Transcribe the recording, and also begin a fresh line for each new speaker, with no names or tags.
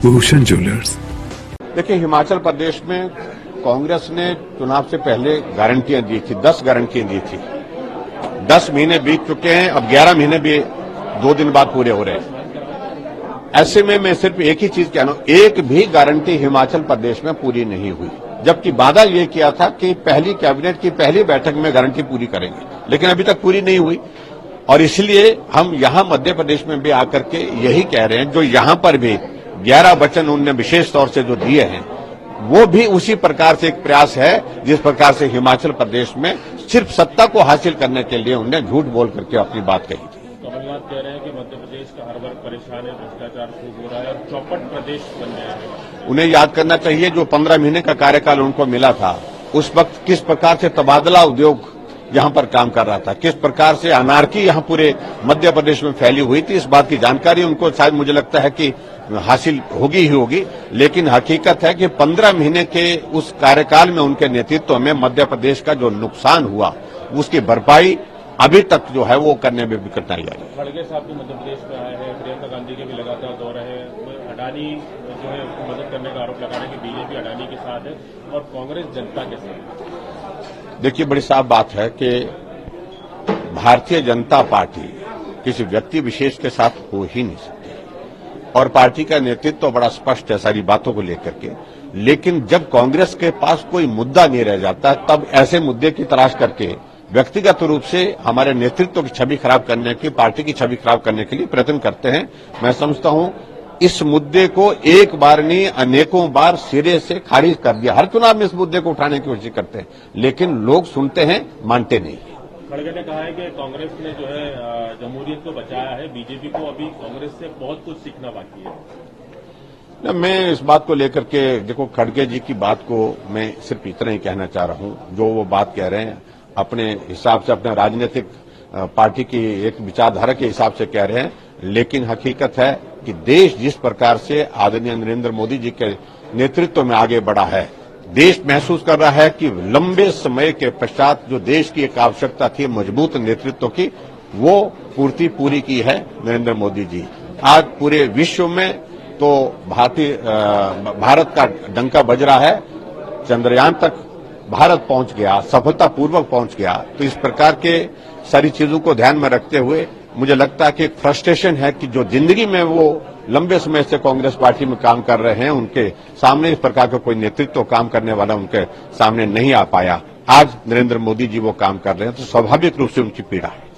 Bhushan jewellers.
देखिए, हिमाचल प्रदेश में कांग्रेस ने चुनाव से पहले गारंटियां दी थी, 10 गारंटियां दी थी। 10 महीने बीत चुके हैं, अब 11 महीने भी 2 दिन बाद पूरे हो रहे हैं। ऐसे में मैं सिर्फ एक ही चीज कहना हूं, एक भी गारंटी हिमाचल प्रदेश में पूरी नहीं हुई, जबकि वादा ये किया था कि पहली कैबिनेट की पहली बैठक में गारंटी पूरी करेंगे, लेकिन अभी तक पूरी नहीं हुई। और इसलिए हम यहां मध्य प्रदेश में भी आकर के यही कह रहे हैं, जो यहां पर भी 11 वचन उनने विशेष तौर से जो दिए हैं, वो भी उसी प्रकार से एक प्रयास है जिस प्रकार से हिमाचल प्रदेश में सिर्फ सत्ता को हासिल करने के लिए उन्होंने झूठ बोल करके अपनी बात कही थी।
कमलनाथ कह रहे हैं कि मध्य प्रदेश का हर वर्ग परेशान है, भ्रष्टाचार खूब हो रहा है और चौपट प्रदेश बन गया है।
उन्हें याद करना चाहिए, जो 15 महीने का कार्यकाल उनको मिला था, उस वक्त किस प्रकार से तबादला उद्योग यहां पर काम कर रहा था, किस प्रकार से अनारकी यहां पूरे मध्य प्रदेश में फैली हुई थी। इस बात की जानकारी उनको शायद मुझे लगता है कि हासिल होगी ही होगी, लेकिन हकीकत है कि 15 महीने के उस कार्यकाल में उनके नेतृत्व में मध्य प्रदेश का जो नुकसान हुआ, उसकी भरपाई अभी तक जो है वो करने में भी कठिनाई आ रही है।
खड़गे साहब भी मध्य प्रदेश में आए हैं, प्रियंका गांधी के भी लगातार दौरे हैं, अडानी जो है उसको मदद करने का आरोप लगा रहे हैं कि बीजेपी अडानी के साथ है और कांग्रेस जनता के साथ।
देखिए, बड़ी साफ बात है कि भारतीय जनता पार्टी किसी व्यक्ति विशेष के साथ हो ही नहीं सकती, और पार्टी का नेतृत्व तो बड़ा स्पष्ट है सारी बातों को लेकर के। लेकिन जब कांग्रेस के पास कोई मुद्दा नहीं रह जाता, तब ऐसे मुद्दे की तलाश करके व्यक्तिगत रूप से हमारे नेतृत्व की छवि खराब करने की, पार्टी की छवि खराब करने के लिए प्रयत्न करते हैं। मैं समझता हूं इस मुद्दे को एक बार नहीं अनेकों बार सिरे से खारिज कर दिया। हर चुनाव में इस मुद्दे को उठाने की कोशिश करते हैं, लेकिन लोग सुनते हैं, मानते नहीं।
खड़गे ने कहा है कि कांग्रेस ने जो है जमहूरियत को बचाया है, बीजेपी को अभी कांग्रेस से बहुत कुछ सीखना बाकी है।
मैं इस बात को लेकर के, देखो, खड़गे जी की बात को मैं सिर्फ इतना ही कहना चाह रहा हूं, जो वो बात कह रहे हैं अपने हिसाब से, अपने राजनीतिक पार्टी की एक विचारधारा के हिसाब से कह रहे हैं, लेकिन हकीकत है कि देश जिस प्रकार से आदरणीय नरेंद्र मोदी जी के नेतृत्व में आगे बढ़ा है, देश महसूस कर रहा है कि लंबे समय के पश्चात जो देश की एक आवश्यकता थी मजबूत नेतृत्व की, वो पूर्ति पूरी की है नरेंद्र मोदी जी। आज पूरे विश्व में तो भारत का डंका बज रहा है, चंद्रयान तक भारत पहुंच गया, सफलतापूर्वक पहुंच गया। तो इस प्रकार के सारी चीजों को ध्यान में रखते हुए मुझे लगता है कि एक फ्रस्ट्रेशन है कि जो जिंदगी में वो लंबे समय से कांग्रेस पार्टी में काम कर रहे हैं, उनके सामने इस प्रकार का कोई नेतृत्व काम करने वाला उनके सामने नहीं आ पाया। आज नरेंद्र मोदी जी वो काम कर रहे हैं, तो स्वाभाविक रूप से उनकी पीड़ा है।